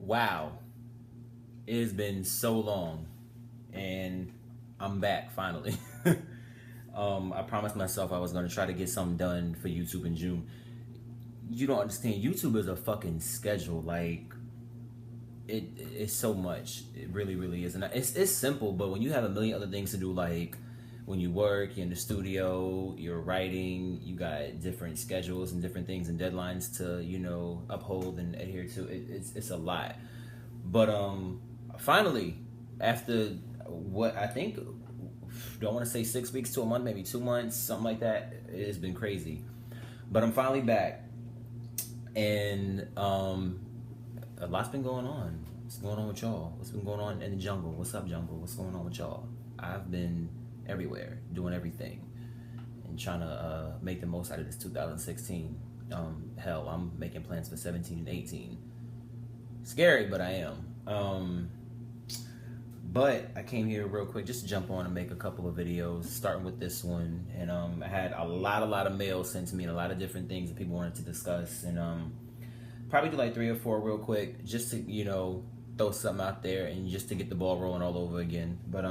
Wow, it has been so long, and I'm back finally. I promised myself I was gonna try to get something done for YouTube in June. You don't understand. YouTube is a fucking schedule. Like it's so much. It really, really is, and it's simple. But when you have a million other things to do, like when you work, you're in the studio, you're writing, you got different schedules and different things and deadlines to uphold and adhere to. It's a lot. But finally, after what I think, don't want to say 6 weeks to a month, maybe 2 months, something like that. It has been crazy, but I'm finally back, and a lot's been going on. What's going on with y'all? What's been going on in the jungle? What's up, jungle? What's going on with y'all? I've been everywhere, doing everything, and trying to make the most out of this 2016. Hell, I'm making plans for 17 and 18. Scary, but I am. But I came here real quick just to jump on and make a couple of videos, starting with this one. And I had a lot of mail sent to me and a lot of different things that people wanted to discuss. And probably do like 3 or 4 real quick, just to throw something out there and just to get the ball rolling all over again. But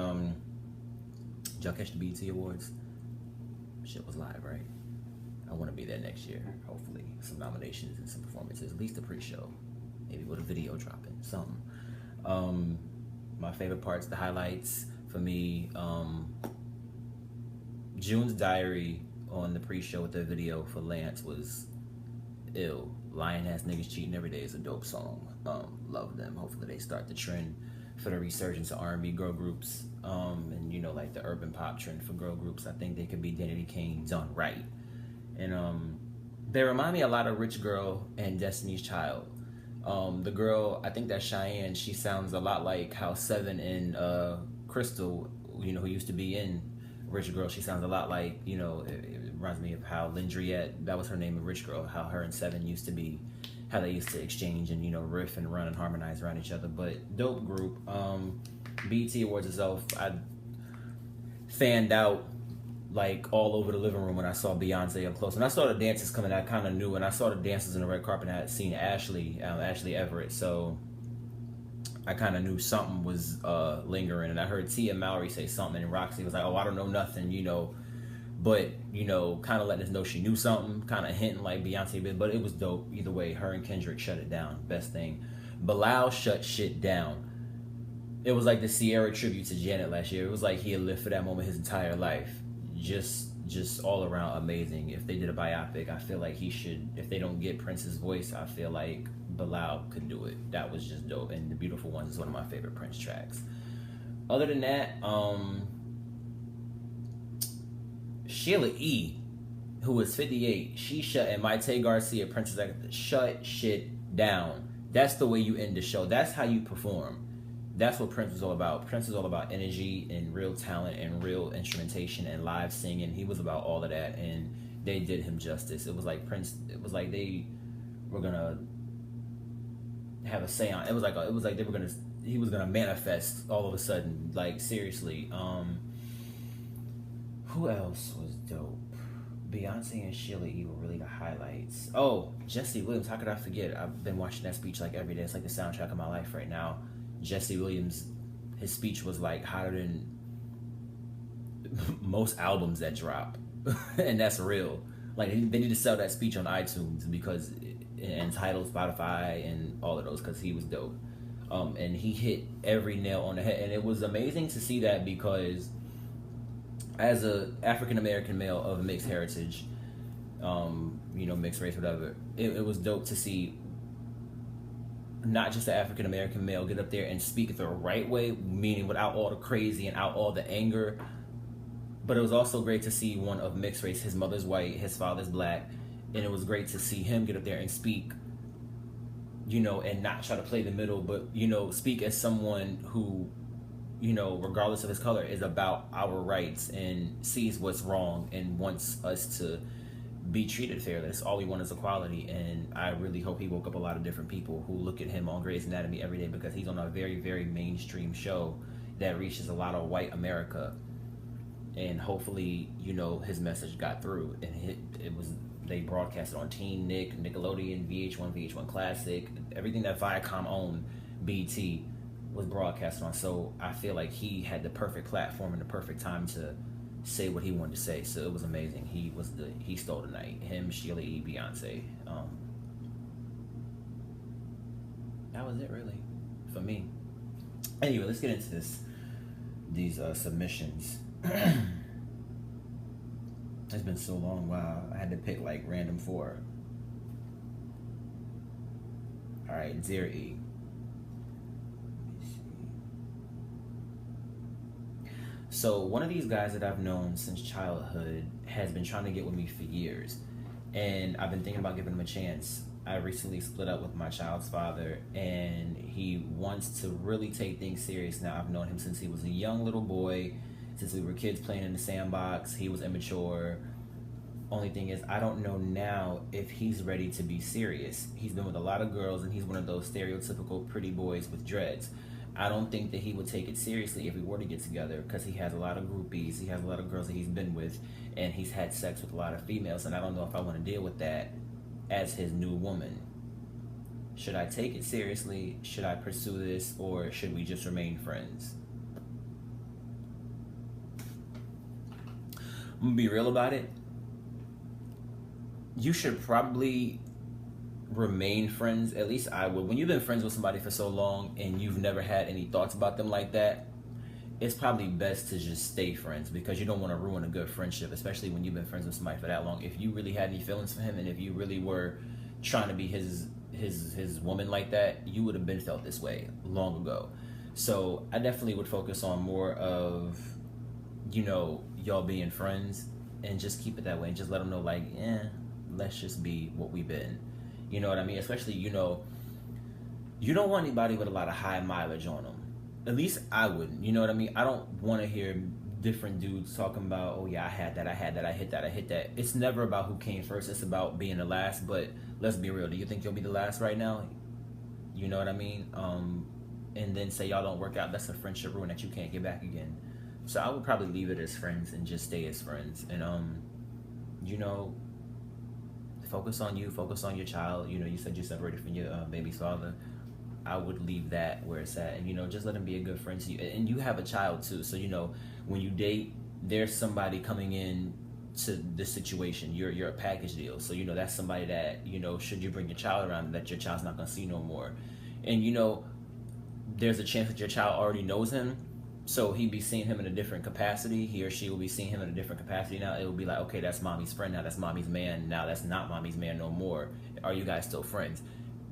did y'all catch the BET Awards? Shit was live, right? I want to be there next year. Hopefully, some nominations and some performances, at least a pre-show, maybe with a video dropping, something. My favorite parts, the highlights for me, June's Diary on the pre-show with the video for Lance was ill. Lion Ass Niggas Cheating Every Day is a dope song. Love them. Hopefully they start the trend for the resurgence of R&B girl groups, and like the urban pop trend for girl groups. I think they could be Danity Kane done right. And they remind me a lot of Rich Girl and Destiny's Child. The girl, I think that's Cheyenne, she sounds a lot like how Seven and Crystal, who used to be in Rich Girl, she sounds a lot like, it reminds me of how Lindriette, that was her name in Rich Girl, how her and Seven used to be, how they used to exchange and, riff and run and harmonize around each other. But dope group. BET Awards itself, I fanned out like all over the living room when I saw Beyonce up close. When I saw the dances coming, I kind of knew. When I saw the dancers in the red carpet, I had seen Ashley Everett, so I kind of knew something was lingering. And I heard Tia Mowry say something, and Roxy was like, "Oh, I don't know nothing," but kind of letting us know she knew something, kind of hinting like Beyonce did. But it was dope either way. Her and Kendrick shut it down. Best thing. Bilal shut shit down. It was like the Sierra tribute to Janet last year. It was like he had lived for that moment his entire life. Just all around amazing. If they did a biopic, I feel like he should. If they don't get Prince's voice, I feel like Bilal could do it. That was just dope. And The Beautiful Ones is one of my favorite Prince tracks. Other than that, Sheila E., who was 58, she shut, and Maite Garcia, Princess Agatha, shut shit down. That's the way you end the show. That's how you perform. That's what Prince was all about. Prince was all about energy and real talent and real instrumentation and live singing. He was about all of that, and they did him justice. It was like Prince. It was like they were gonna have a seance. It was like they were gonna. He was gonna manifest all of a sudden. Like seriously. Who else was dope? Beyonce and Sheila E. were really the highlights. Oh, Jesse Williams. How could I forget? I've been watching that speech like every day. It's like the soundtrack of my life right now. Jesse Williams, his speech was like hotter than most albums that drop. And that's real. Like they need to sell that speech on iTunes because and Tidal, Spotify, and all of those, because he was dope. And he hit every nail on the head, and it was amazing to see that because as a African American male of mixed heritage, mixed race, whatever, it was dope to see not just an African American male get up there and speak the right way, meaning without all the crazy and out all the anger. But it was also great to see one of mixed race. His mother's white, his father's black, and it was great to see him get up there and speak, and not try to play the middle, but speak as someone who, regardless of his color, is about our rights and sees what's wrong and wants us to be treated fairly. That's all we want is equality. And I really hope he woke up a lot of different people who look at him on Grey's Anatomy every day, because he's on a very, very mainstream show that reaches a lot of white America. And hopefully, his message got through. And they broadcast it on Teen Nick, Nickelodeon, VH1 Classic, everything that Viacom owned. BT was broadcast on. So I feel like he had the perfect platform and the perfect time to say what he wanted to say. So it was amazing. He stole the night. Him, Sheila E., Beyonce. That was it really for me. Anyway, let's get into these submissions. It's been so long. Wow, I had to pick like random 4. All right, dear E. So one of these guys that I've known since childhood has been trying to get with me for years, and I've been thinking about giving him a chance. I recently split up with my child's father, and he wants to really take things serious now. I've known him since he was a young little boy, since we were kids playing in the sandbox. He was immature. Only thing is, I don't know now if he's ready to be serious. He's been with a lot of girls, and he's one of those stereotypical pretty boys with dreads. I don't think that he would take it seriously if we were to get together, because he has a lot of groupies. He has a lot of girls that he's been with, and he's had sex with a lot of females, and I don't know if I want to deal with that as his new woman. Should I take it seriously? Should I pursue this, or should we just remain friends? I'm gonna be real about it. You should probably remain friends. At least I would. When you've been friends with somebody for so long and you've never had any thoughts about them like that, it's probably best to just stay friends, because you don't want to ruin a good friendship, especially when you've been friends with somebody for that long. If you really had any feelings for him, and if you really were trying to be his woman like that, you would have been felt this way long ago. So I definitely would focus on more of, y'all being friends, and just keep it that way, and just let them know, like, let's just be what we've been. You know what I mean? Especially, you don't want anybody with a lot of high mileage on them. At least I wouldn't. You know what I mean? I don't want to hear different dudes talking about, oh yeah, I had that, I hit that. It's never about who came first. It's about being the last. But let's be real. Do you think you'll be the last right now? You know what I mean? And then say y'all don't work out. That's a friendship ruin that you can't get back again. So I would probably leave it as friends and just stay as friends. And focus on you, focus on your child. You said you're separated from your baby's father. I would leave that where it's at, and just let him be a good friend to you. And you have a child too, so when you date, there's somebody coming in to this situation. You're a package deal, so that's somebody that should you bring your child around, that your child's not gonna see no more. And there's a chance that your child already knows him, so he'd be seeing him in a different capacity. He or she will be seeing him in a different capacity now. It will be like, okay, that's mommy's friend now, that's mommy's man now, that's not mommy's man no more. Are you guys still friends?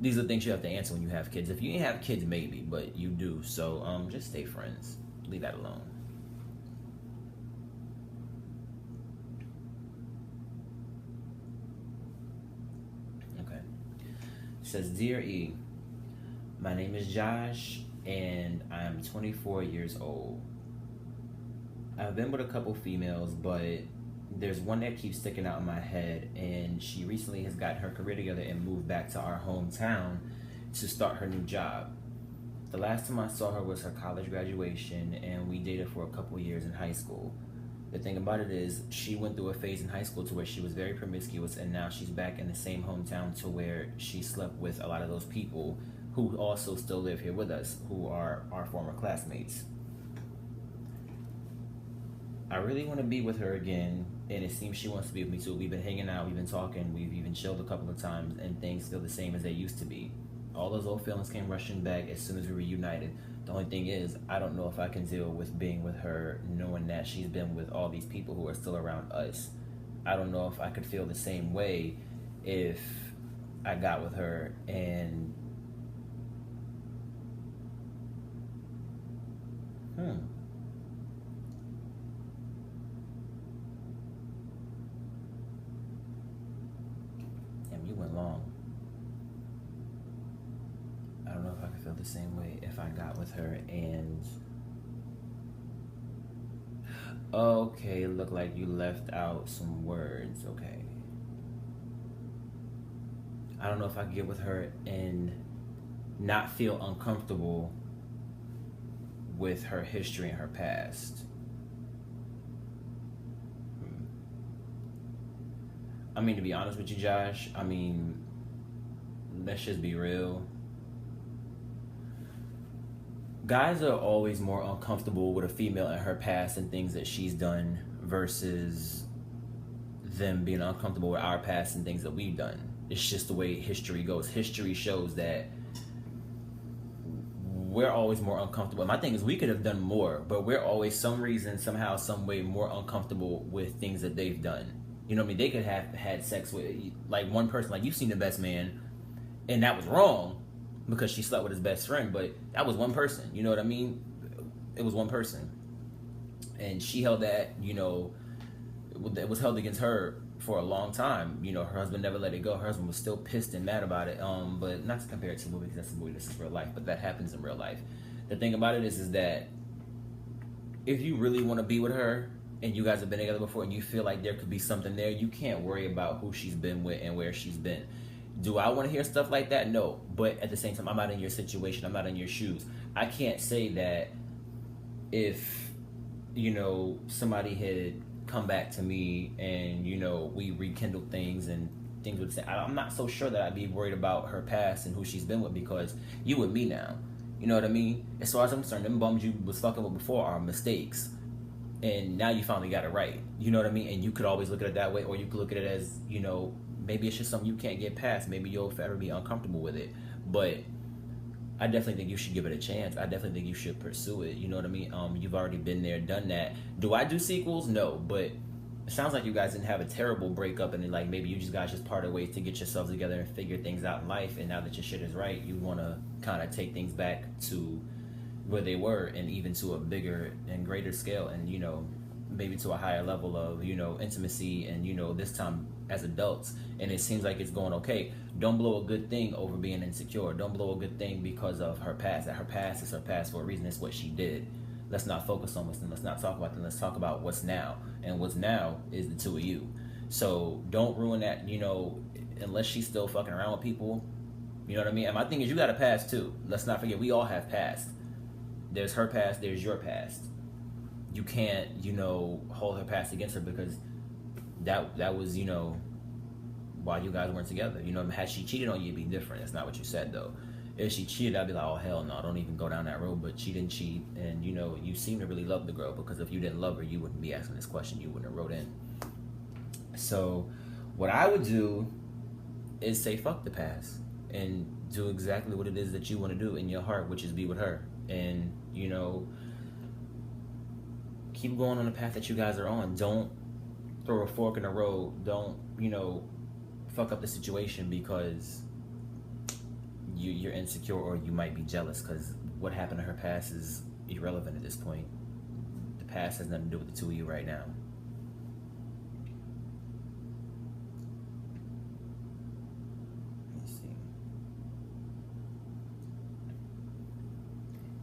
These are things you have to answer when you have kids. If you ain't have kids, maybe, but you do. So just stay friends. Leave that alone. Okay. It says, Dear E, my name is Josh, and I'm 24 years old. I've been with a couple females, but there's one that keeps sticking out in my head, and she recently has gotten her career together and moved back to our hometown to start her new job. The last time I saw her was her college graduation, and we dated for a couple years in high school. The thing about it is, she went through a phase in high school to where she was very promiscuous, and now she's back in the same hometown to where she slept with a lot of those people who also still live here with us, who are our former classmates. I really want to be with her again, and it seems she wants to be with me too. We've been hanging out, we've been talking, we've even chilled a couple of times, and things feel the same as they used to be. All those old feelings came rushing back as soon as we reunited. The only thing is, I don't know if I can deal with being with her knowing that she's been with all these people who are still around us. I don't know if I could feel the same way if I got with her and Damn, you went long. I don't know if I could feel the same way if I got with her and... Okay, look like you left out some words. Okay. I don't know if I could get with her and not feel uncomfortable with her history and her past. I mean, to be honest with you, Josh, let's just be real. Guys are always more uncomfortable with a female and her past and things that she's done versus them being uncomfortable with our past and things that we've done. It's just the way history goes. History shows that we're always more uncomfortable. My thing is, we could have done more, but we're always some reason, somehow, some way more uncomfortable with things that they've done. You know what I mean? They could have had sex with like one person, like you've seen The Best Man, and that was wrong because she slept with his best friend, but that was one person. You know what I mean? It was one person, and she held that. You know, it was held against her for a long time. You know, her husband never let it go. Her husband was still pissed and mad about it. But not to compare it to a movie because that's a movie. This is real life, but that happens in real life. The thing about it is that if you really want to be with her and you guys have been together before and you feel like there could be something there, you can't worry about who she's been with and where she's been. Do I want to hear stuff like that? No. But at the same time, I'm not in your situation. I'm not in your shoes. I can't say that if, you know, somebody had come back to me and, you know, we rekindled things and things would say, I'm not so sure that I'd be worried about her past and who she's been with because you with me now. You know what I mean? As far as I'm concerned, them bums you was fucking with before are mistakes. And now you finally got it right. You know what I mean? And you could always look at it that way, or you could look at it as, you know, maybe it's just something you can't get past. Maybe you'll forever be uncomfortable with it. But I definitely think you should give it a chance. I definitely think you should pursue it. You know what I mean? You've already been there, done that. Do I do sequels? No, but it sounds like you guys didn't have a terrible breakup, and then like maybe you guys just parted ways to get yourselves together and figure things out in life. And now that your shit is right, you want to kind of take things back to where they were, and even to a bigger and greater scale, and you know, maybe to a higher level of, you know, intimacy, and you know, this time as adults. And it seems like it's going okay. Don't blow a good thing over being insecure. Don't blow a good thing because of her past. That her past is her past for a reason. It's what she did. Let's not focus on what's then. Let's not talk about them. Let's talk about what's now. And what's now is the two of you. So don't ruin that, you know, unless she's still fucking around with people. You know what I mean? And my thing is, you got a past too. Let's not forget, we all have past. There's her past, there's your past. You can't, you know, hold her past against her because that was, you know, why you guys weren't together. You know, had she cheated on you, it'd be different. That's not what you said, though. If she cheated, I'd be like, oh, hell no, don't even go down that road. But she didn't cheat, and, you know, you seem to really love the girl, because if you didn't love her, you wouldn't be asking this question. You wouldn't have wrote in. So what I would do is say fuck the past and do exactly what it is that you want to do in your heart, which is be with her. And, you know, keep going on the path that you guys are on. Don't throw a fork in the road. Don't, you know, fuck up the situation because you're insecure or you might be jealous, because what happened to her past is irrelevant at this point. The past has nothing to do with the two of you right now. Let me see.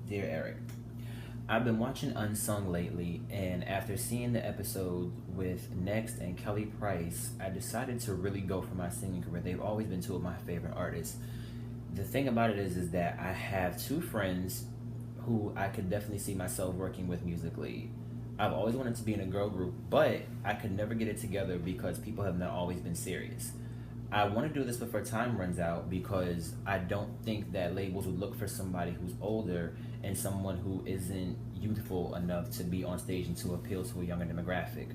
Dear Eric, I've been watching Unsung lately, and after seeing the episode with Next and Kelly Price, I decided to really go for my singing career. They've always been two of my favorite artists. The thing about it is that I have two friends who I could definitely see myself working with musically. I've always wanted to be in a girl group, but I could never get it together because people have not always been serious. I want to do this before time runs out because I don't think that labels would look for somebody who's older and someone who isn't youthful enough to be on stage and to appeal to a younger demographic.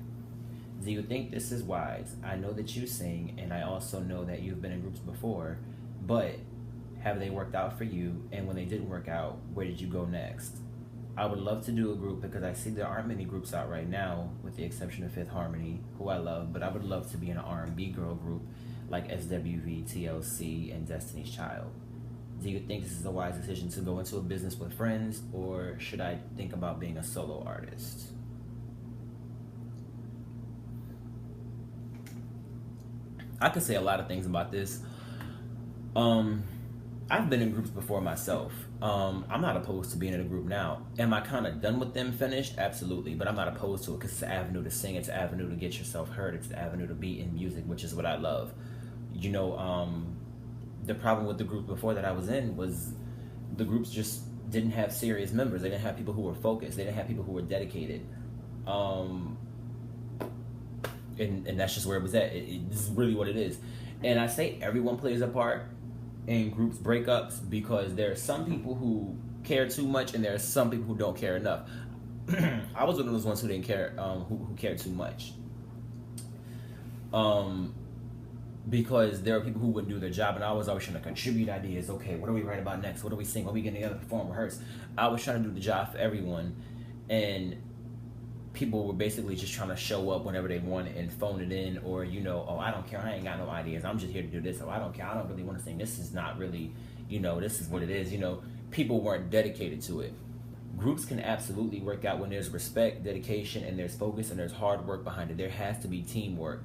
Do you think this is wise? I know that you sing, and I also know that you've been in groups before, but have they worked out for you? And when they didn't work out, where did you go next? I would love to do a group because I see there aren't many groups out right now, with the exception of Fifth Harmony, who I love, but I would love to be in an R&B girl group like SWV, TLC, and Destiny's Child. Do you think this is a wise decision to go into a business with friends, or should I think about being a solo artist? I could say a lot of things about this. I've been in groups before myself. I'm not opposed to being in a group now. Am I kind of done with them finished? Absolutely. But I'm not opposed to it because it's an avenue to sing. It's an avenue to get yourself heard. It's an avenue to be in music, which is what I love. You know, the problem with the group before that I was in was the groups just didn't have serious members. They didn't have people who were focused. They didn't have people who were dedicated. And that's just where it was at. This is really what it is. And I say everyone plays a part in groups breakups because there are some people who care too much, and there are some people who don't care enough. I was one of those ones who didn't care, who cared too much. Because there are people who wouldn't do their job, and I was always trying to contribute ideas. Okay, what do we write about next? What do we sing? What are we getting together, perform, rehearse? I was trying to do the job for everyone, and people were basically just trying to show up whenever they wanted and phone it in, or, you know, oh, I don't care, I ain't got no ideas, I'm just here to do this. Oh, I don't care, I don't really want to sing, this is not really, you know, this is what it is. You know, people weren't dedicated to it. Groups can absolutely work out when there's respect, dedication, and there's focus, and there's hard work behind it. There has to be teamwork.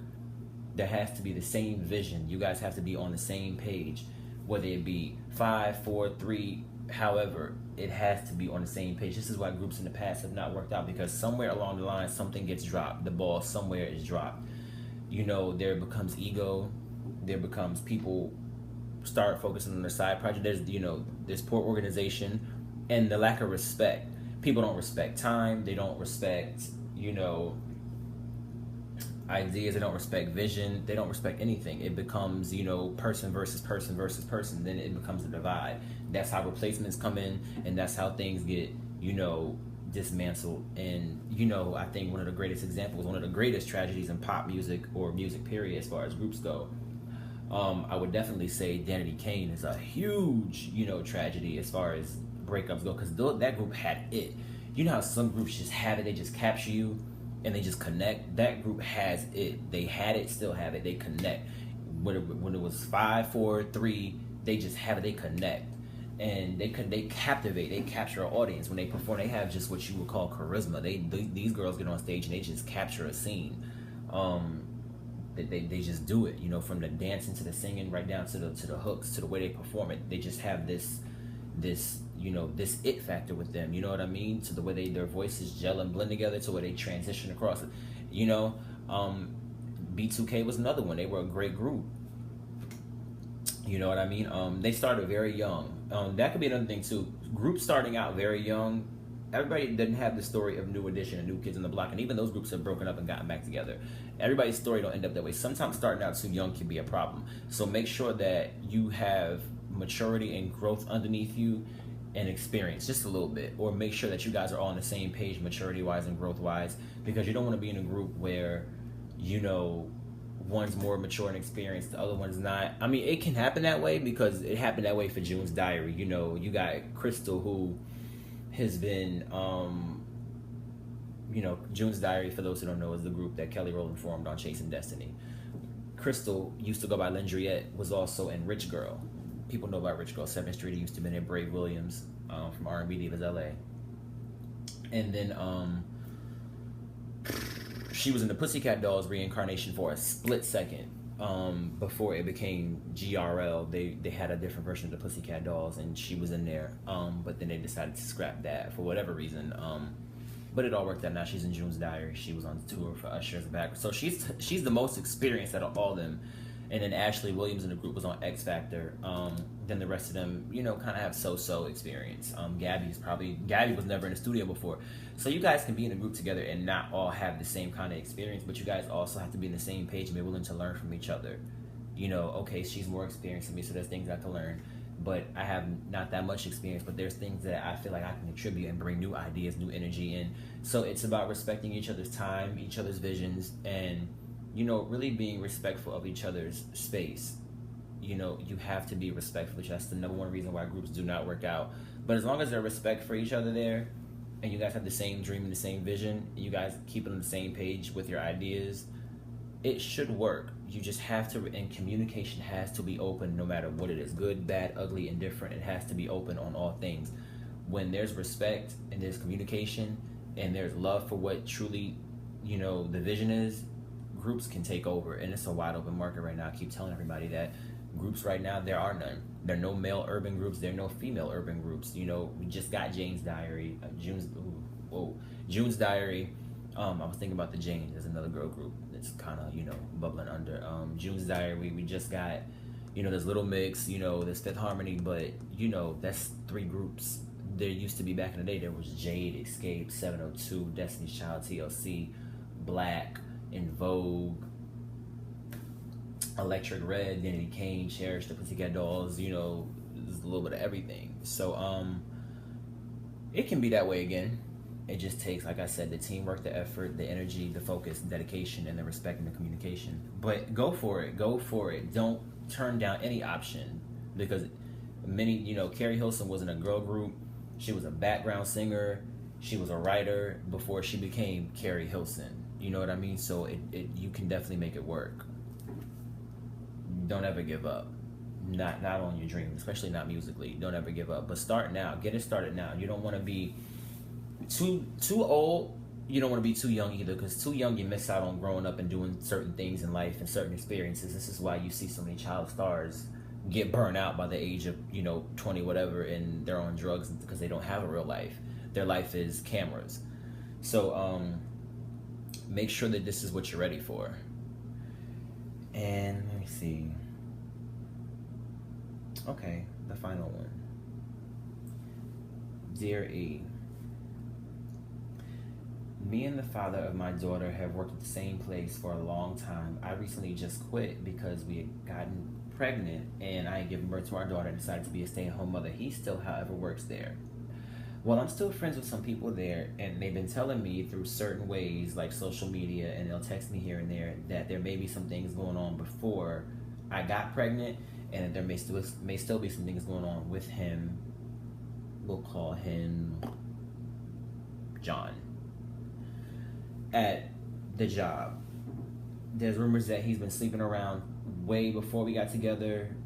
There has to be the same vision. You guys have to be on the same page, whether it be 5, 4, 3, however, it has to be on the same page. This is why groups in the past have not worked out, because somewhere along the line something gets dropped. The ball somewhere is dropped. You know, there becomes ego. There becomes people start focusing on their side project. There's, you know, there's poor organization and the lack of respect. People don't respect time. They don't respect, you know, ideas. They don't respect vision. They don't respect anything. It becomes, you know, person versus person versus person. Then it becomes a divide. That's how replacements come in, and that's how things get, you know, dismantled. And, you know, I think one of the greatest examples, one of the greatest tragedies in pop music, or music period, as far as groups go, I would definitely say Danity Kane is a huge, you know, tragedy as far as breakups go, because that group had it. You know how some groups just have it, they just capture you and they just connect. That group has it. They had it, still have it. They connect. When it was 5, 4, 3, they just have it. They connect, and they captivate. They capture an audience when they perform. They have just what you would call charisma. These girls get on stage and they just capture a scene. They just do it. You know, from the dancing to the singing, right down to the hooks, to the way they perform it. They just have this you know, this it factor with them, you know what I mean? To the way their voices gel and blend together, to where they transition across it. You know, B2K was another one. They were a great group. You know what I mean? They started very young. That could be another thing too. Groups starting out very young, everybody doesn't have the story of New Edition and New Kids on the Block, and even those groups have broken up and gotten back together. Everybody's story don't end up that way. Sometimes starting out too young can be a problem. So make sure that you have maturity and growth underneath you, and experience just a little bit, or make sure that you guys are all on the same page maturity wise and growth wise, because you don't want to be in a group where, you know, one's more mature and experienced, the other one's not. I mean, it can happen that way, because it happened that way for June's Diary. You know, you got Crystal, who has been you know, June's Diary, for those who don't know, is the group that Kelly Rowland formed on Chasing Destiny. Crystal used to go by Lendriette, was also in Rich Girl. People know about Rich Girl. 7th Street, used to be in Brave Williams, from R&B Divas LA. And then she was in the Pussycat Dolls reincarnation for a split second, before it became GRL. They had a different version of the Pussycat Dolls, and she was in there, but then they decided to scrap that for whatever reason. But it all worked out. Now she's in June's Diary. She was on tour for Usher's back. So she's the most experienced out of all of them. And then Ashley Williams in the group was on X Factor. Then the rest of them, you know, kind of have so-so experience. Gabby was never in a studio before. So you guys can be in a group together and not all have the same kind of experience, but you guys also have to be on the same page and be willing to learn from each other. You know, okay, she's more experienced than me, so there's things I can learn. But I have not that much experience, but there's things that I feel like I can contribute and bring new ideas, new energy in. So it's about respecting each other's time, each other's visions, and, you know, really being respectful of each other's space. You know, you have to be respectful. That's the number one reason why groups do not work out. But as long as there's respect for each other there, and you guys have the same dream and the same vision, and you guys keep it on the same page with your ideas, it should work. You just have to, and communication has to be open no matter what it is. Good, bad, ugly, indifferent. It has to be open on all things. When there's respect and there's communication and there's love for what truly, you know, the vision is, groups can take over. And it's a wide open market right now. I keep telling everybody that groups right now, there are none. There are no male urban groups. There are no female urban groups. You know, we just got Jane's Diary. June's Diary. I was thinking about the Janes. There's another girl group that's kind of, you know, bubbling under. June's Diary. We just got, you know, there's Little Mix. You know, there's Fifth Harmony. But, you know, that's 3 groups. There used to be, back in the day, there was Jade, Escape, 702, Destiny's Child, TLC, Black, In Vogue, Electric Red, Danity Kane, Cherish, the Pussycat Dolls. You know, there's a little bit of everything. So It can be that way again. It just takes, like I said, the teamwork, the effort, the energy, the focus, the dedication, and the respect and the communication. But go for it. Go for it. Don't turn down any option, because many, Carrie Hilson was in a girl group. She was a background singer. She was a writer before she became Carrie Hilson. You know what I mean? So you can definitely make it work. Don't ever give up. Not on your dreams, especially not musically. Don't ever give up. But start now. Get it started now. You don't want to be too old. You don't want to be too young either, because too young you miss out on growing up and doing certain things in life and certain experiences. This is why you see so many child stars get burned out by the age of 20 whatever, and they're on drugs because they don't have a real life. Their life is cameras. So make sure that this is what you're ready for. And let me see. Okay, the final one. Dear E, me and the father of my daughter have worked at the same place for a long time. I recently just quit because we had gotten pregnant and I had given birth to our daughter and decided to be a stay-at-home mother. He still, however, works there. Well, I'm still friends with some people there, and they've been telling me through certain ways, like social media, and they'll text me here and there, that there may be some things going on before I got pregnant, and that there may still be some things going on with him. We'll call him John. At the job, there's rumors that he's been sleeping around way before we got together,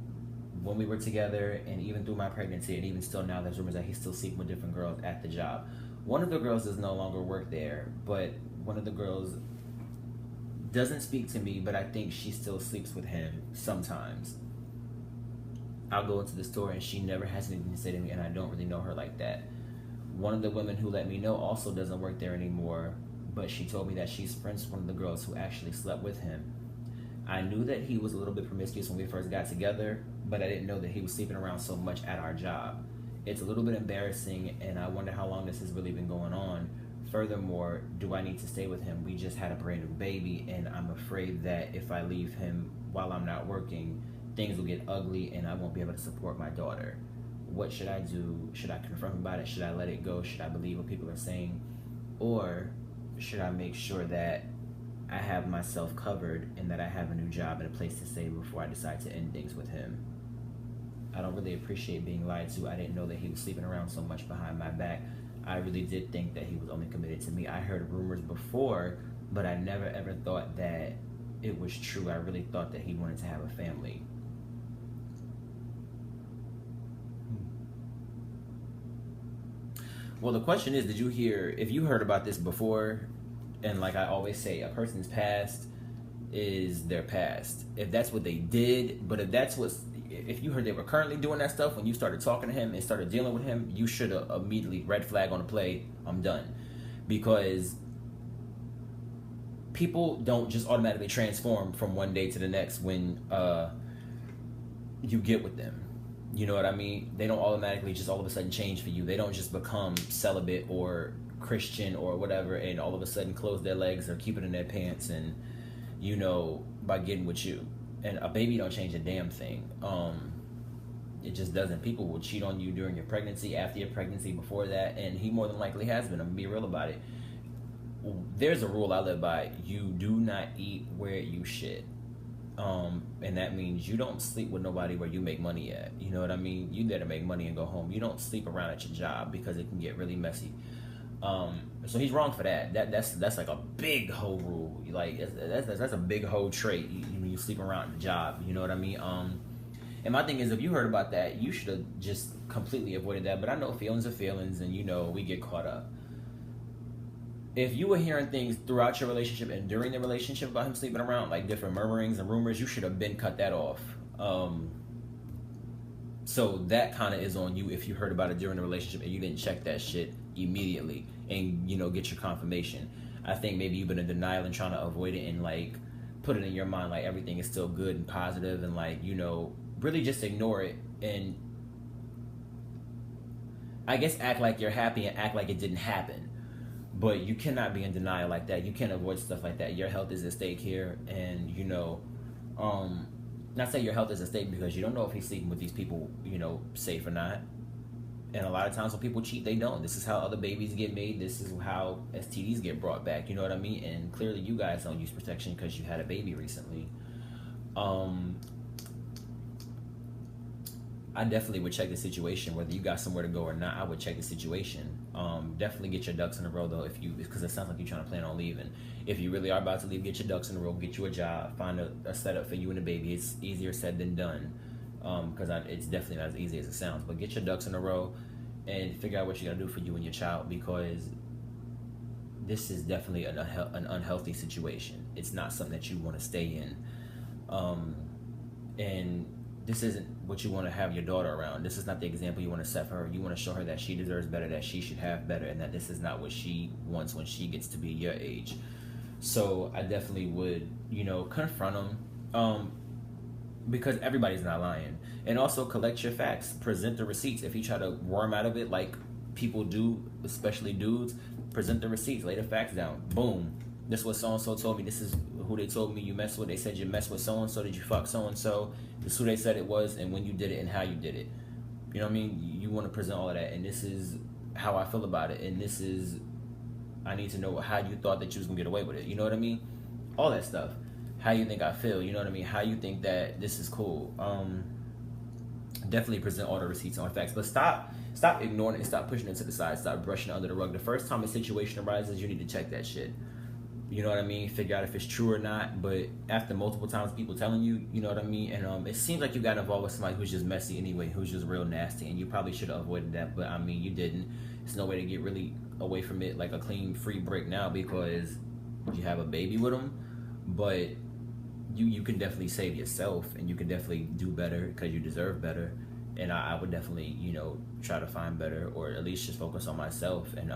when we were together, and even through my pregnancy, and even still now there's rumors that he's still sleeping with different girls at the job. One of the girls does no longer work there, but one of the girls doesn't speak to me, but I think she still sleeps with him sometimes. I'll go into the store and she never has anything to say to me, and I don't really know her like that. One of the women who let me know also doesn't work there anymore, but she told me that she's friends with one of the girls who actually slept with him. I knew that he was a little bit promiscuous when we first got together, but I didn't know that he was sleeping around so much at our job. It's a little bit embarrassing, and I wonder how long this has really been going on. Furthermore, do I need to stay with him? We just had a brand new baby, and I'm afraid that if I leave him while I'm not working, things will get ugly and I won't be able to support my daughter. What should I do? Should I confront him about it? Should I let it go? Should I believe what people are saying? Or should I make sure that I have myself covered and that I have a new job and a place to stay before I decide to end things with him? I don't really appreciate being lied to. I didn't know that he was sleeping around so much behind my back. I really did think that he was only committed to me. I heard rumors before, but I never ever thought that it was true. I really thought that he wanted to have a family. Well, the question is, did you hear, if you heard about this before, and like I always say, a person's past is their past. If that's what they did, but if you heard they were currently doing that stuff when you started talking to him and started dealing with him, you should have immediately red flag on the play, I'm done. Because people don't just automatically transform from one day to the next when you get with them. You know what I mean? They don't automatically just all of a sudden change for you. They don't just become celibate or Christian or whatever and all of a sudden close their legs or keep it in their pants and, by getting with you. And a baby don't change a damn thing. It just doesn't. People will cheat on you during your pregnancy, after your pregnancy, before that, and he more than likely has been. I'm gonna be real about it. There's a rule I live by. You do not eat where you shit. And that means you don't sleep with nobody where you make money at. You know what I mean? You there to make money and go home. You don't sleep around at your job because it can get really messy. So he's wrong for that. That's like a big hoe rule. Like that's a big hoe trait. You sleep around the job. You know what I mean? And my thing is, if you heard about that, you should have just completely avoided that. But I know feelings are feelings, and we get caught up. If you were hearing things throughout your relationship and during the relationship about him sleeping around, like different murmurings and rumors, you should have been cut that off. So that kind of is on you if you heard about it during the relationship and you didn't check that shit immediately and, get your confirmation. I think maybe you've been in denial and trying to avoid it and like put it in your mind like everything is still good and positive and like, really just ignore it and I guess act like you're happy and act like it didn't happen. But you cannot be in denial like that. You can't avoid stuff like that. Your health is at stake here. And, not say your health is at stake because you don't know if he's sleeping with these people, safe or not. And a lot of times when people cheat, they don't. This is how other babies get made. This is how STDs get brought back. You know what I mean? And clearly you guys don't use protection because you had a baby recently. I definitely would check the situation, whether you got somewhere to go or not. I would check the situation. Definitely get your ducks in a row though, because it sounds like you're trying to plan on leaving. If you really are about to leave, get your ducks in a row, get you a job, find a setup for you and the baby. It's easier said than done, because it's definitely not as easy as it sounds. But get your ducks in a row and figure out what you gotta do for you and your child, because this is definitely an unhealthy situation. It's not something that you want to stay in, and this isn't what you want to have your daughter around. This is not the example you want to set for her. You want to show her that she deserves better, that she should have better, and that this is not what she wants when she gets to be your age. So I definitely would, confront them, because everybody's not lying. And also collect your facts, present the receipts. If you try to worm out of it like people do, especially dudes, present the receipts, lay the facts down. Boom. This is what so-and-so told me. This is who they told me you messed with. They said you messed with so-and-so. Did you fuck so-and-so? This is who they said it was, and when you did it and how you did it. You know what I mean? You want to present all of that, and this is how I feel about it, and this is, I need to know how you thought that you was going to get away with it. You know what I mean? All that stuff. How you think I feel. You know what I mean? How you think that this is cool. Definitely present all the receipts on facts, but stop ignoring it and stop pushing it to the side. Stop brushing it under the rug. The first time a situation arises, you need to check that shit. You know what I mean? Figure out if it's true or not. But after multiple times people telling you, you know what I mean? And it seems like you got involved with somebody who's just messy anyway, who's just real nasty, and you probably should have avoided that. But I mean, you didn't. There's no way to get really away from it like a clean, free break now, because you have a baby with them. But you can definitely save yourself, and you can definitely do better because you deserve better. And I would definitely, try to find better, or at least just focus on myself and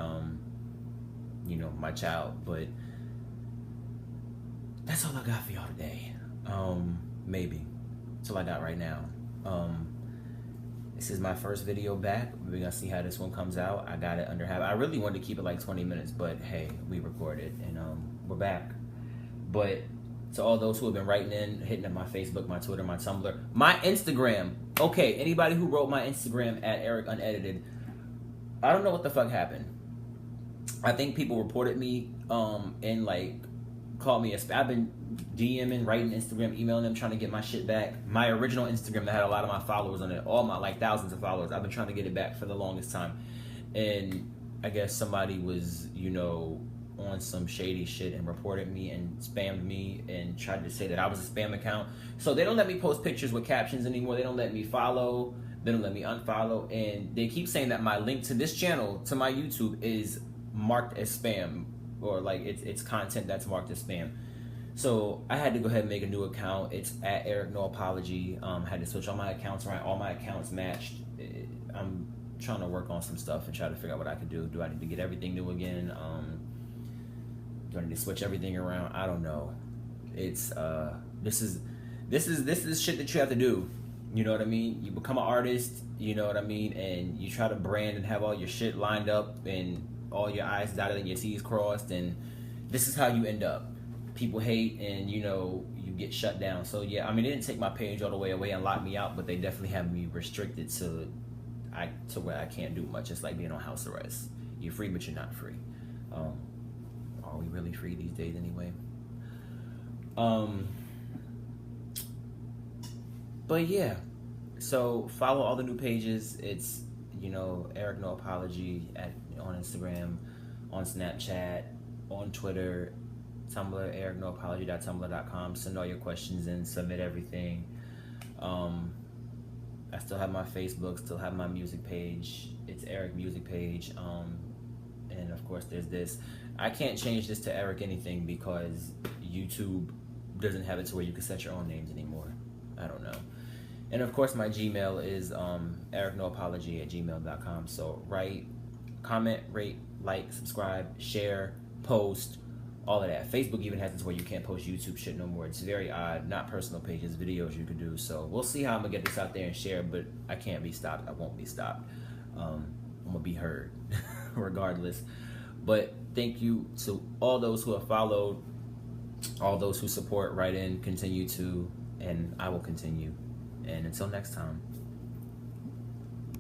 my child. But that's all I got for y'all today. Maybe. That's all I got right now. This is my first video back. We're gonna see how this one comes out. I got it under half. I really wanted to keep it like 20 minutes, but hey, we recorded and we're back. But to all those who have been writing in, hitting up my Facebook, my Twitter, my Tumblr, my Instagram. Okay, anybody who wrote my Instagram at Eric Unedited, I don't know what the fuck happened. I think people reported me and like called me a spam. I've been DMing, writing Instagram, emailing them, trying to get my shit back. My original Instagram that had a lot of my followers on it, all my like thousands of followers. I've been trying to get it back for the longest time, and I guess somebody was on some shady shit and reported me and spammed me and tried to say that I was a spam account. So they don't let me post pictures with captions anymore. They don't let me follow. They don't let me unfollow. And they keep saying that my link to this channel, to my YouTube, is marked as spam, or like it's content that's marked as spam. So I had to go ahead and make a new account. It's at Eric No Apology. Had to switch all my accounts around. All my accounts matched. I'm trying to work on some stuff and try to figure out what I could do. Do I need to get everything new again? Do I need to switch everything around? I don't know. It's this is shit that you have to do. You know what I mean? You become an artist, you know what I mean, and you try to brand and have all your shit lined up and all your I's dotted and your T's crossed, and this is how you end up. People hate, and you get shut down. So yeah, I mean, they didn't take my page all the way away and lock me out, but they definitely have me restricted to where I can't do much. It's like being on house arrest. You're free, but you're not free. Are we really free these days anyway? But yeah, so follow all the new pages. It's Eric No Apology on Instagram, on Snapchat, on Twitter, Tumblr, ericnoapology.tumblr.com. Send all your questions in, submit everything. I still have my Facebook, still have my music page. It's Eric Music Page. And of course there's this. I can't change this to Eric anything because YouTube doesn't have it to where you can set your own names anymore. I don't know. And of course my Gmail is ericnoapology@gmail.com. So write, comment, rate, like, subscribe, share, post, all of that. Facebook even has it to where you can't post YouTube shit no more. It's very odd. Not personal pages, videos you could do. So we'll see how I'm gonna get this out there and share, but I can't be stopped. I won't be stopped. I'm gonna be heard regardless. But thank you to all those who have followed, all those who support, write in, continue to, and I will continue. And until next time.